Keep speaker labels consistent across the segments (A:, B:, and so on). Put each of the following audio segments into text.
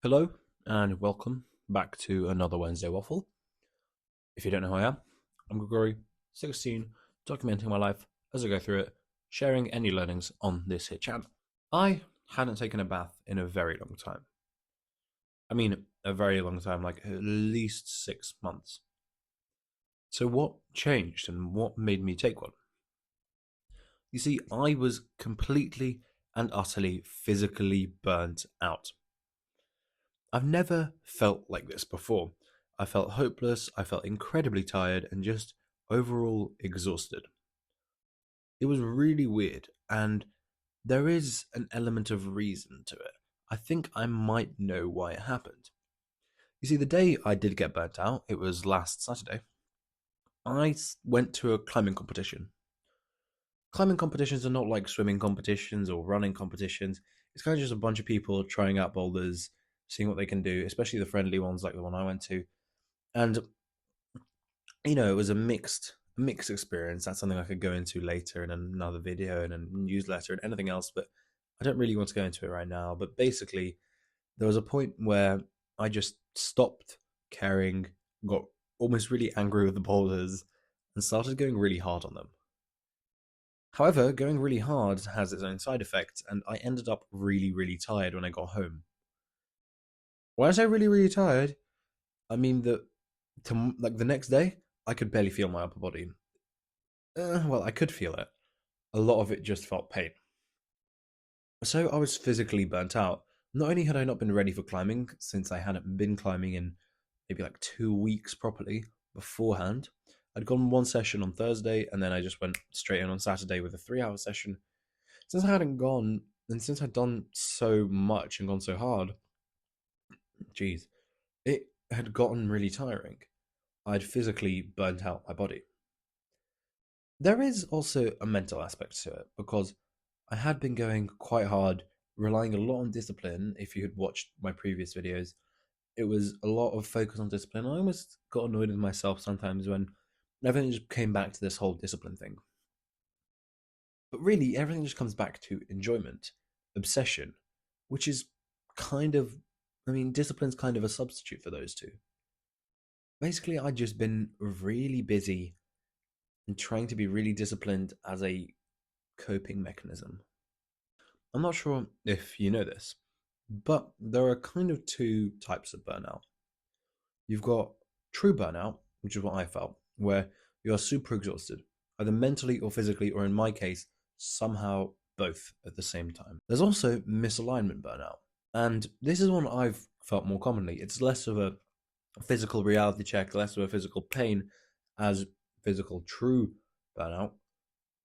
A: Hello and welcome back to another Wednesday Waffle. If you don't know who I am, I'm Gregory, 16, documenting my life as I go through it, sharing any learnings on this hit channel. I hadn't taken a bath in a very long time. I mean, a very long time, like at least 6 months. So, what changed and what made me take one? You see, I was completely and utterly physically burnt out. I've never felt like this before. I felt hopeless, I felt incredibly tired, and just overall exhausted. It was really weird, and there is an element of reason to it. I think I might know why it happened. You see, the day I did get burnt out, it was last Saturday, went to a climbing competition. Climbing competitions are not like swimming competitions or running competitions. It's kind of just a bunch of people trying out boulders, seeing what they can do, especially the friendly ones like the one I went to. And it was a mixed experience. That's something I could go into later in another video and a newsletter and anything else, but I don't really want to go into it right now. But basically, there was a point where I just stopped caring, got almost really angry with the boulders, and started going really hard on them. However, going really hard has its own side effects, and I ended up really, really tired when I got home. When I say really, really tired, I mean that like the next day, I could barely feel my upper body. Well, I could feel it. A lot of it just felt pain. So I was physically burnt out. Not only had I not been ready for climbing, since I hadn't been climbing in maybe like 2 weeks properly beforehand, I'd gone one session on Thursday and then I just went straight in on Saturday with a 3 hour session. Since I hadn't gone, and since I'd done so much and gone so hard, geez, it had gotten really tiring. I'd physically burnt out my body. There is also a mental aspect to it because I had been going quite hard, relying a lot on discipline. If you had watched my previous videos, it was a lot of focus on discipline. I almost got annoyed with myself sometimes when everything just came back to this whole discipline thing. But really, everything just comes back to enjoyment, obsession, which is kind of, I mean, discipline's kind of a substitute for those two. Basically, I'd just been really busy and trying to be really disciplined as a coping mechanism. I'm not sure if you know this, but there are kind of two types of burnout. You've got true burnout, which is what I felt, where you are super exhausted, either mentally or physically, or in my case, somehow both at the same time. There's also misalignment burnout, and this is one I've felt more commonly. It's less of a physical reality check, less of a physical pain as physical true burnout,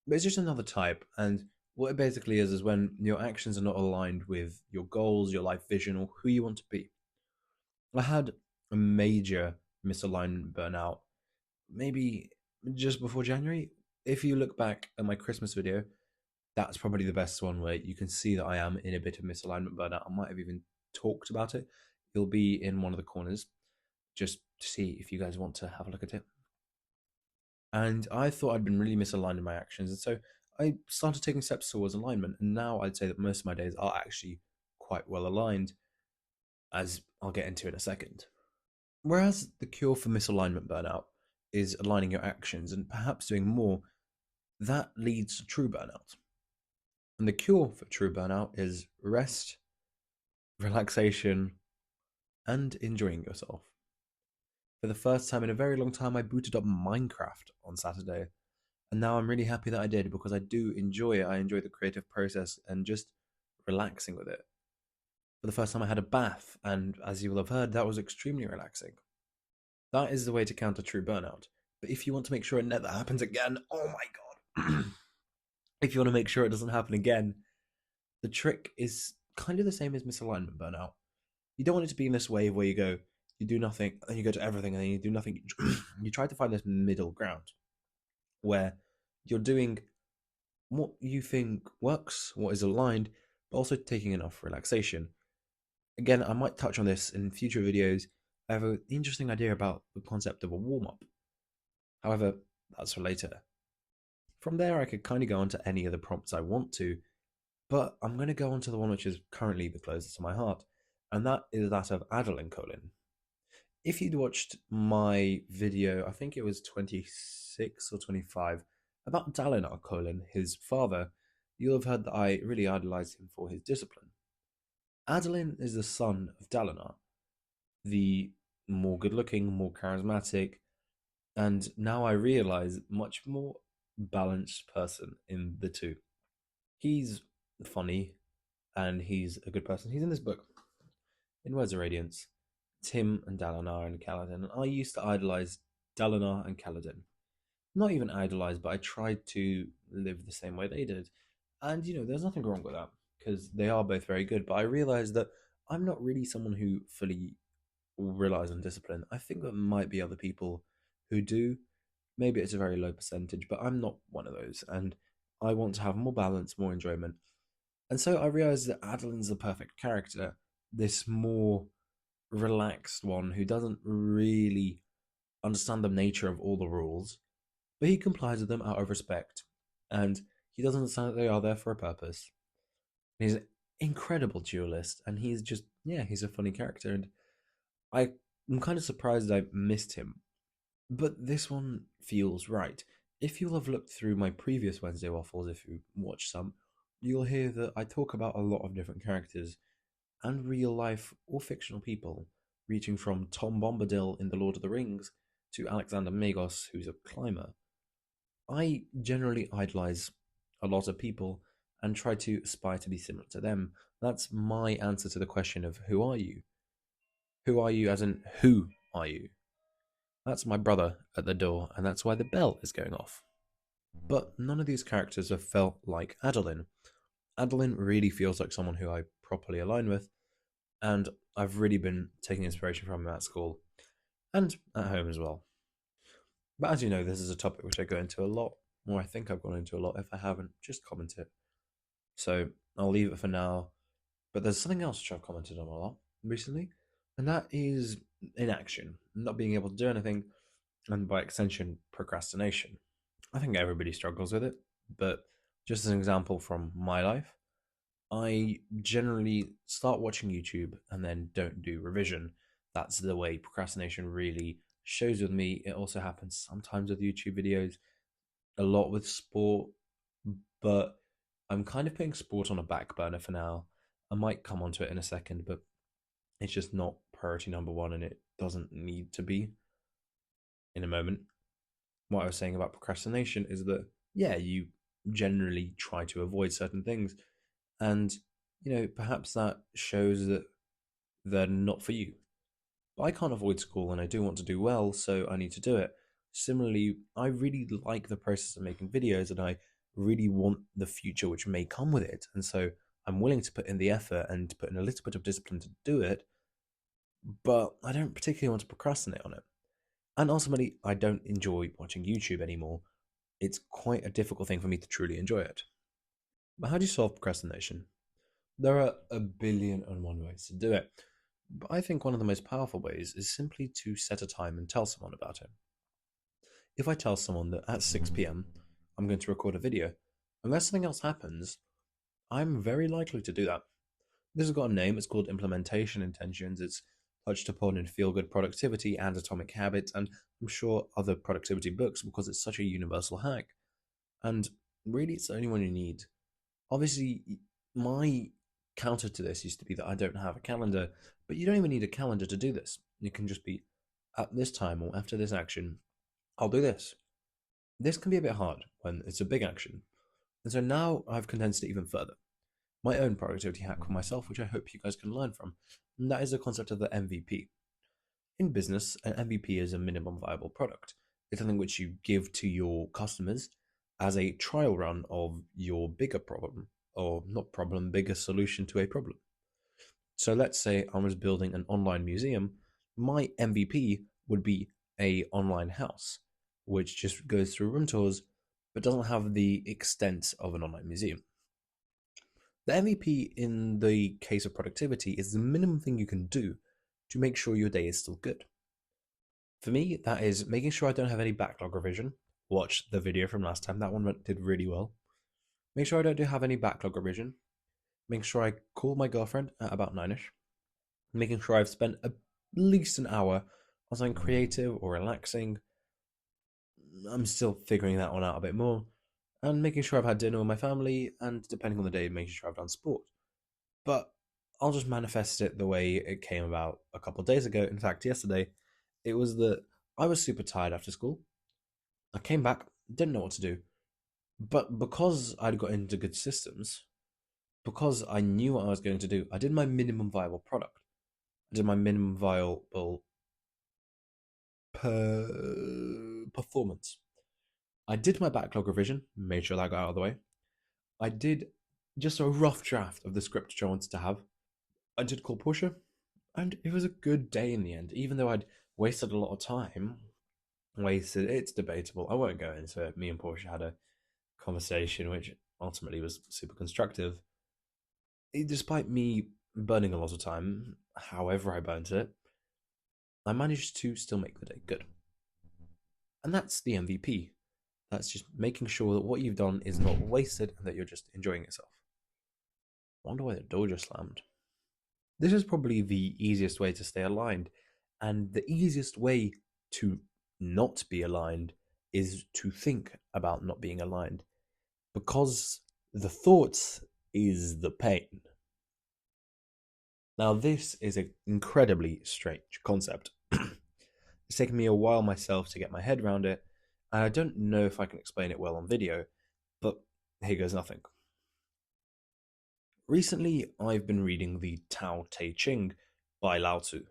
A: but it's just another type. And what it basically is when your actions are not aligned with your goals, your life vision, or who you want to be. I had a major misalignment burnout maybe just before January. If you look back at my Christmas video, that's probably the best one where you can see that I am in a bit of misalignment burnout. I might have even talked about it. It'll be in one of the corners just to see if you guys want to have a look at it. And I thought I'd been really misaligned in my actions. And so I started taking steps towards alignment. And now I'd say that most of my days are actually quite well aligned, as I'll get into in a second. Whereas the cure for misalignment burnout is aligning your actions and perhaps doing more, that leads to true burnout. And the cure for true burnout is rest, relaxation, and enjoying yourself. For the first time in a very long time, I booted up Minecraft on Saturday. And now I'm really happy that I did because I do enjoy it. I enjoy the creative process and just relaxing with it. For the first time, I had a bath, and as you will have heard, that was extremely relaxing. That is the way to counter true burnout. But if you want to make sure it never happens again, oh my god. If you want to make sure it doesn't happen again, the trick is kind of the same as misalignment burnout. You don't want it to be in this wave where you go, you do nothing, then you go to everything, and then you do nothing. You try to find this middle ground where you're doing what you think works, what is aligned, but also taking enough relaxation. Again, I might touch on this in future videos. I have an interesting idea about the concept of a warm up. However, that's for later. From there, I could kind of go on to any of the prompts I want to, but I'm going to go on to the one which is currently the closest to my heart, and that is that of Adeline Colin. If you'd watched my video, I think it was 26 or 25, about Dalinar Colin, his father, you'll have heard that I really idolized him for his discipline. Adeline is the son of Dalinar, the more good looking, more charismatic, and now I realize much more balanced person in the two. He's funny and he's a good person. He's in this book, in Words of Radiance. It's him and Dalinar and Kaladin. And I used to idolize Dalinar and Kaladin. Not even idolize, but I tried to live the same way they did. And, there's nothing wrong with that because they are both very good. But I realized that I'm not really someone who fully relies on discipline. I think there might be other people who do. Maybe it's a very low percentage, but I'm not one of those. And I want to have more balance, more enjoyment. And so I realized that Adeline's the perfect character. This more relaxed one who doesn't really understand the nature of all the rules, but he complies with them out of respect. And he doesn't understand that they are there for a purpose. He's an incredible duelist, and he's just, yeah, he's a funny character. And I'm kind of surprised I missed him. But this one feels right. If you'll have looked through my previous Wednesday Waffles, if you watch some, you'll hear that I talk about a lot of different characters and real life or fictional people, reaching from Tom Bombadil in The Lord of the Rings to Alexander Magos, who's a climber. I generally idolize a lot of people and try to aspire to be similar to them. That's my answer to the question of who are you? Who are you, as in who are you? That's my brother at the door, and that's why the bell is going off. But none of these characters have felt like Adeline. Adeline really feels like someone who I properly align with, and I've really been taking inspiration from him at school and at home as well. But as you know, this is a topic which I go into a lot, or I think I've gone into a lot. If I haven't, just comment it. So I'll leave it for now. But there's something else which I've commented on a lot recently, and that is inaction, not being able to do anything, and by extension, procrastination. I think everybody struggles with it, but just as an example from my life, I generally start watching YouTube and then don't do revision. That's the way procrastination really shows with me. It also happens sometimes with YouTube videos, a lot with sport, but I'm kind of putting sport on a back burner for now. I might come onto it in a second, but it's just not priority number one and it doesn't need to be in a moment. What I was saying about procrastination is that, yeah, you generally try to avoid certain things. And, perhaps that shows that they're not for you. But I can't avoid school and I do want to do well, so I need to do it. Similarly, I really like the process of making videos and I really want the future which may come with it. And so I'm willing to put in the effort and to put in a little bit of discipline to do it, but I don't particularly want to procrastinate on it. And ultimately, I don't enjoy watching YouTube anymore. It's quite a difficult thing for me to truly enjoy it. But how do you solve procrastination? There are a billion and one ways to do it. But I think one of the most powerful ways is simply to set a time and tell someone about it. If I tell someone that at 6 p.m. I'm going to record a video, unless something else happens, I'm very likely to do that. This has got a name, it's called Implementation Intentions. It's touched upon in Feel Good Productivity and Atomic Habits, and I'm sure other productivity books because it's such a universal hack. And really, it's the only one you need. Obviously, my counter to this used to be that I don't have a calendar, but you don't even need a calendar to do this. You can just be at this time or after this action, I'll do this. This can be a bit hard when it's a big action. And so now I've condensed it even further. My own productivity hack for myself, which I hope you guys can learn from, and that is the concept of the MVP. In business, an MVP is a minimum viable product. It's something which you give to your customers as a trial run of your bigger problem, or not problem, bigger solution to a problem. So let's say I was building an online museum. My MVP would be a online house, which just goes through room tours, but doesn't have the extent of an online museum. The MVP in the case of productivity is the minimum thing you can do to make sure your day is still good. For me, that is making sure I don't have any backlog revision. Watch the video from last time, that one did really well. Make sure I don't have any backlog revision. Make sure I call my girlfriend at about 9ish. making sure I've spent at least an hour on something creative or relaxing. I'm still figuring that one out a bit more. And making sure I've had dinner with my family, and depending on the day, making sure I've done sport. But I'll just manifest it the way it came about a couple of days ago. In fact, yesterday, it was that I was super tired after school. I came back, didn't know what to do. But because I'd got into good systems, because I knew what I was going to do, I did my minimum viable product. I did my minimum viable performance. I did my backlog revision, made sure that got out of the way. I did just a rough draft of the script which I wanted to have. I did call Portia, and it was a good day in the end. Even though I'd wasted a lot of time, it's debatable. I won't go into it. Me and Portia had a conversation which ultimately was super constructive. Despite me burning a lot of time, however I burnt it, I managed to still make the day good. And that's the MVP. That's just making sure that what you've done is not wasted and that you're just enjoying yourself. I wonder why the door just slammed. This is probably the easiest way to stay aligned, and the easiest way to not be aligned is to think about not being aligned, because the thought is the pain. Now, this is an incredibly strange concept. It's taken me a while myself to get my head around it, and I don't know if I can explain it well on video, but here goes nothing. Recently, I've been reading the Tao Te Ching by Lao Tzu.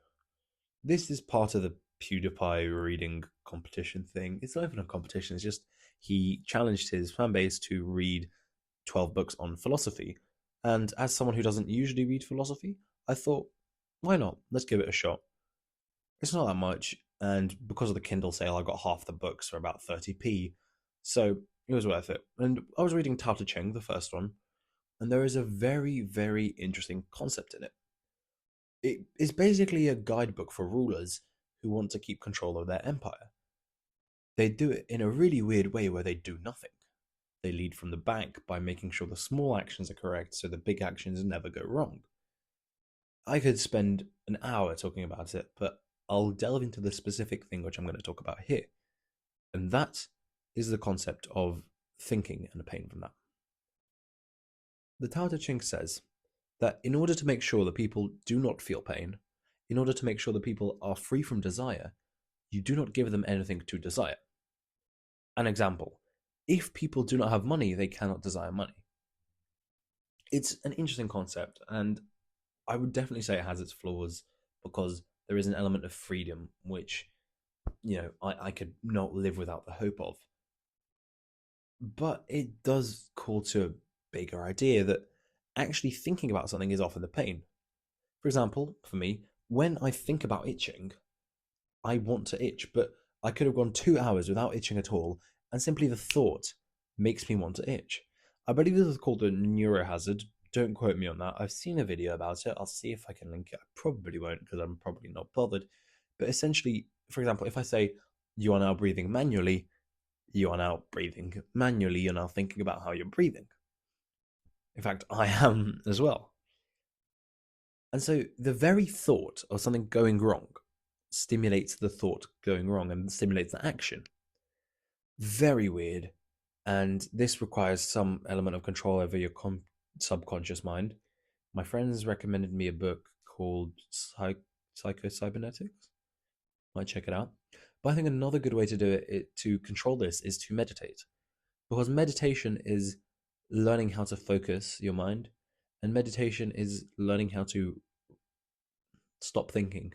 A: This is part of the PewDiePie reading competition thing. It's not even a competition, it's just he challenged his fan base to read 12 books on philosophy. And as someone who doesn't usually read philosophy, I thought, why not? Let's give it a shot. It's not that much, and because of the Kindle sale, I got half the books for about 30p, so it was worth it. And I was reading Tao Te Ching, the first one, and there is a very, very interesting concept in it. It is basically a guidebook for rulers who want to keep control of their empire. They do it in a really weird way where they do nothing. They lead from the back by making sure the small actions are correct so the big actions never go wrong. I could spend an hour talking about it, but I'll delve into the specific thing which I'm going to talk about here. And that is the concept of thinking and the pain from that. The Tao Te Ching says that in order to make sure that people do not feel pain, in order to make sure that people are free from desire, you do not give them anything to desire. An example: if people do not have money, they cannot desire money. It's an interesting concept, and I would definitely say it has its flaws because there is an element of freedom which, I could not live without the hope of. But it does call to a bigger idea that actually thinking about something is often the pain. For example, for me, when I think about itching, I want to itch, but I could have gone 2 hours without itching at all, and simply the thought makes me want to itch. I believe this is called a neurohazard. Don't quote me on that. I've seen a video about it. I'll see if I can link it. I probably won't because I'm probably not bothered. But essentially, for example, if I say, you are now breathing manually, you are now breathing manually, you're now thinking about how you're breathing. In fact, I am as well. And so the very thought of something going wrong stimulates the thought going wrong and stimulates the action. Very weird. And this requires some element of control over your subconscious mind. My friends recommended me a book called Psycho-Cybernetics. Might check it out. But I think another good way to do it to control this is to meditate. Because meditation is learning how to focus your mind, and meditation is learning how to stop thinking.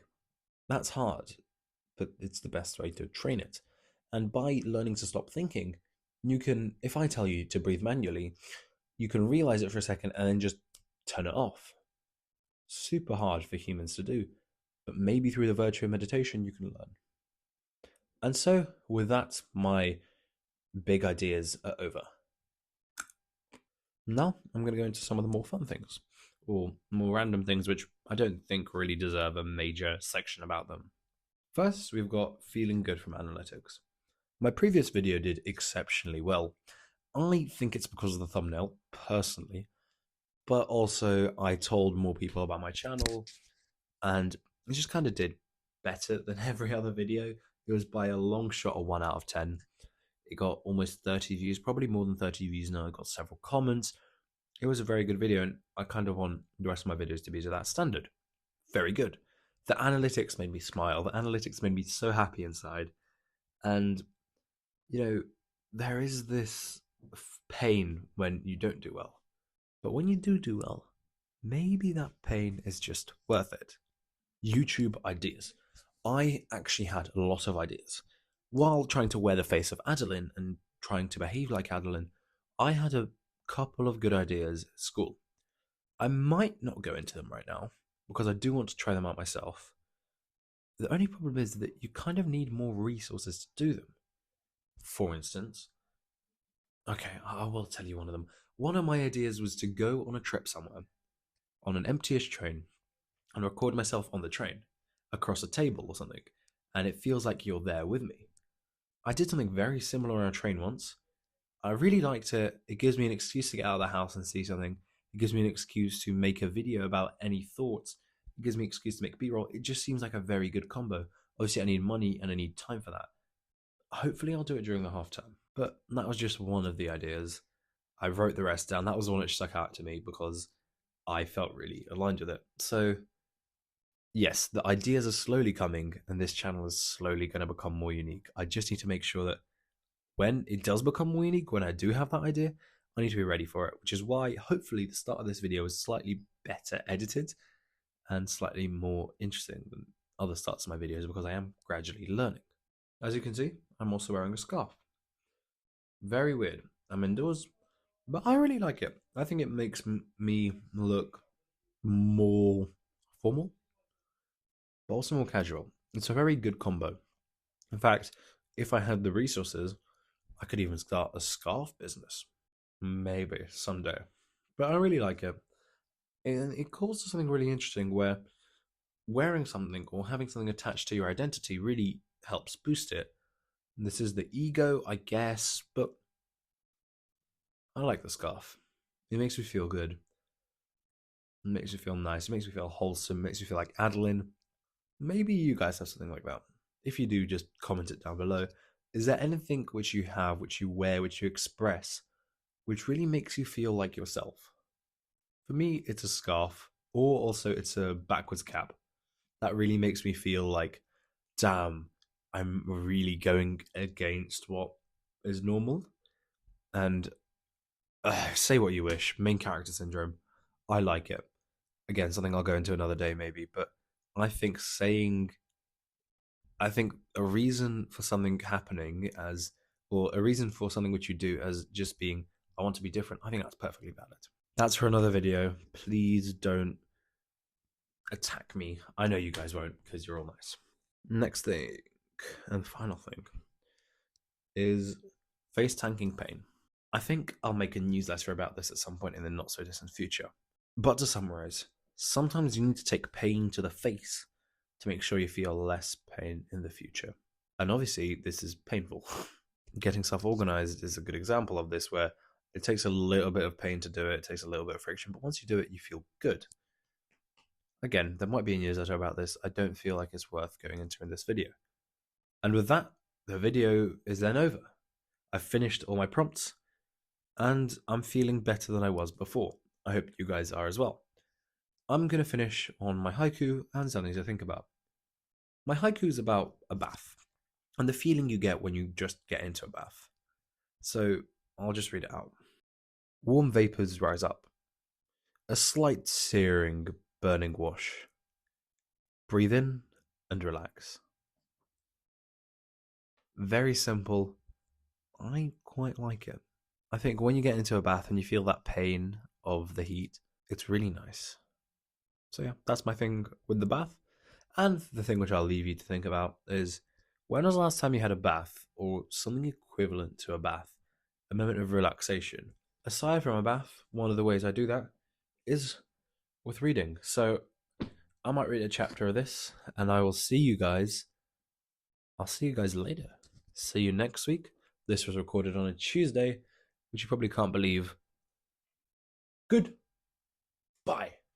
A: That's hard, but it's the best way to train it. And by learning to stop thinking, you can, if I tell you to breathe manually, you can realize it for a second and then just turn it off. Super hard for humans to do, but maybe through the virtue of meditation, you can learn. And so, with that, my big ideas are over. Now, I'm going to go into some of the more fun things, or more random things which I don't think really deserve a major section about them. First, we've got feeling good from analytics. My previous video did exceptionally well. I think it's because of the thumbnail, personally, but also I told more people about my channel, and it just kind of did better than every other video. It was by a long shot a 1 out of 10. It got almost 30 views, probably more than 30 views now. It got several comments. It was a very good video, and I kind of want the rest of my videos to be to that standard. Very good. The analytics made me smile. The analytics made me so happy inside. And, there is this pain when you don't do well. But when you do well, maybe that pain is just worth it. YouTube ideas. I actually had a lot of ideas. While trying to wear the face of Adeline and trying to behave like Adeline, I had a couple of good ideas at school. I might not go into them right now because I do want to try them out myself. The only problem is that you kind of need more resources to do them. For instance, okay, I will tell you one of them. One of my ideas was to go on a trip somewhere on an empty-ish train and record myself on the train across a table or something, and it feels like you're there with me. I did something very similar on a train once. I really liked it. It gives me an excuse to get out of the house and see something. It gives me an excuse to make a video about any thoughts. It gives me an excuse to make B-roll. It just seems like a very good combo. Obviously, I need money and I need time for that. Hopefully, I'll do it during the half term. But that was just one of the ideas. I wrote the rest down. That was the one that stuck out to me because I felt really aligned with it. So, yes, the ideas are slowly coming, and this channel is slowly going to become more unique. I just need to make sure that when it does become more unique, when I do have that idea, I need to be ready for it, which is why hopefully the start of this video is slightly better edited and slightly more interesting than other starts of my videos because I am gradually learning. As you can see, I'm also wearing a scarf. Very weird. I'm indoors, but I really like it. I think it makes me look more formal, but also more casual. It's a very good combo. In fact, if I had the resources, I could even start a scarf business. Maybe someday. But I really like it. And it calls to something really interesting where wearing something or having something attached to your identity really helps boost it. And this is the ego, I guess, but I like the scarf. It makes me feel good. It makes me feel nice. It makes me feel wholesome. It makes me feel like Adeline. Maybe you guys have something like that. If you do, just comment it down below. Is there anything which you have, which you wear, which you express, which really makes you feel like yourself? For me, it's a scarf, or also it's a backwards cap. That really makes me feel like, damn, I'm really going against what is normal. And say what you wish, main character syndrome, I like it. Again, something I'll go into another day maybe, but I think a reason for something happening or a reason for something which you do as just being, I want to be different, I think that's perfectly valid. That's for another video. Please don't attack me. I know you guys won't because you're all nice. Next thing, and final thing, is face tanking pain. I think I'll make a newsletter about this at some point in the not so distant future. But to summarize, sometimes you need to take pain to the face to make sure you feel less pain in the future. And obviously, this is painful. Getting self organized is a good example of this, where it takes a little bit of pain to do it, it takes a little bit of friction, but once you do it, you feel good. Again, there might be a newsletter about this. I don't feel like it's worth going into in this video. And with that, the video is then over. I've finished all my prompts, and I'm feeling better than I was before. I hope you guys are as well. I'm going to finish on my haiku and something to think about. My haiku is about a bath and the feeling you get when you just get into a bath. So I'll just read it out. Warm vapors rise up. A slight searing, burning wash. Breathe in and relax. Very simple. I quite like it. I think when you get into a bath and you feel that pain of the heat, it's really nice. So yeah, that's my thing with the bath. And the thing which I'll leave you to think about is, when was the last time you had a bath or something equivalent to a bath, a moment of relaxation? Aside from a bath, one of the ways I do that is with reading. So I might read a chapter of this, and I will see you guys. I'll see you guys later. See you next week. This was recorded on a Tuesday, which you probably can't believe. Good. Bye.